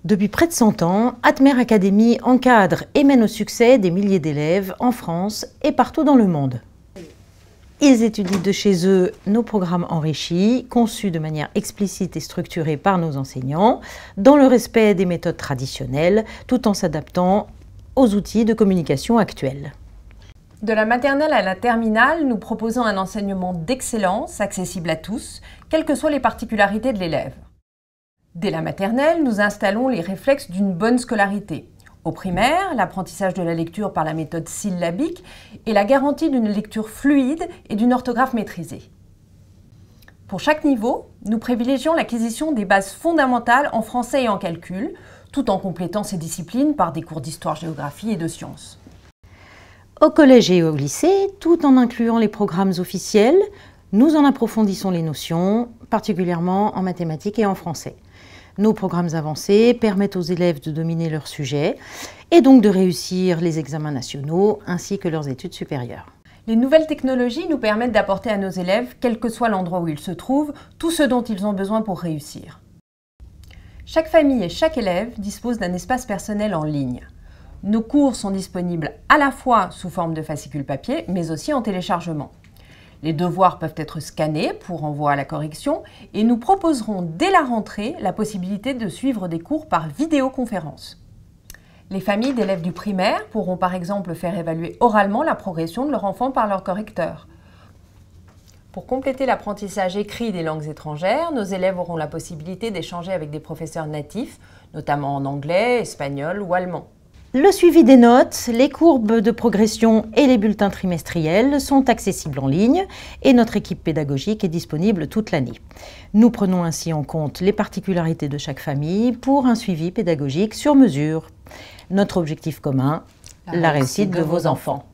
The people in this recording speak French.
Depuis près de 100 ans, Atmer Academy encadre et mène au succès des milliers d'élèves en France et partout dans le monde. Ils étudient de chez eux nos programmes enrichis, conçus de manière explicite et structurée par nos enseignants, dans le respect des méthodes traditionnelles, tout en s'adaptant aux outils de communication actuels. De la maternelle à la terminale, nous proposons un enseignement d'excellence, accessible à tous, quelles que soient les particularités de l'élève. Dès la maternelle, nous installons les réflexes d'une bonne scolarité. Au primaire, l'apprentissage de la lecture par la méthode syllabique et la garantie d'une lecture fluide et d'une orthographe maîtrisée. Pour chaque niveau, nous privilégions l'acquisition des bases fondamentales en français et en calcul, tout en complétant ces disciplines par des cours d'histoire, géographie et de sciences. Au collège et au lycée, tout en incluant les programmes officiels, nous en approfondissons les notions, particulièrement en mathématiques et en français. Nos programmes avancés permettent aux élèves de dominer leur sujet et donc de réussir les examens nationaux ainsi que leurs études supérieures. Les nouvelles technologies nous permettent d'apporter à nos élèves, quel que soit l'endroit où ils se trouvent, tout ce dont ils ont besoin pour réussir. Chaque famille et chaque élève dispose d'un espace personnel en ligne. Nos cours sont disponibles à la fois sous forme de fascicules papier, mais aussi en téléchargement. Les devoirs peuvent être scannés pour envoi à la correction et nous proposerons dès la rentrée la possibilité de suivre des cours par vidéoconférence. Les familles d'élèves du primaire pourront par exemple faire évaluer oralement la progression de leur enfant par leur correcteur. Pour compléter l'apprentissage écrit des langues étrangères, nos élèves auront la possibilité d'échanger avec des professeurs natifs, notamment en anglais, espagnol ou allemand. Le suivi des notes, les courbes de progression et les bulletins trimestriels sont accessibles en ligne et notre équipe pédagogique est disponible toute l'année. Nous prenons ainsi en compte les particularités de chaque famille pour un suivi pédagogique sur mesure. Notre objectif commun, la réussite de vos enfants.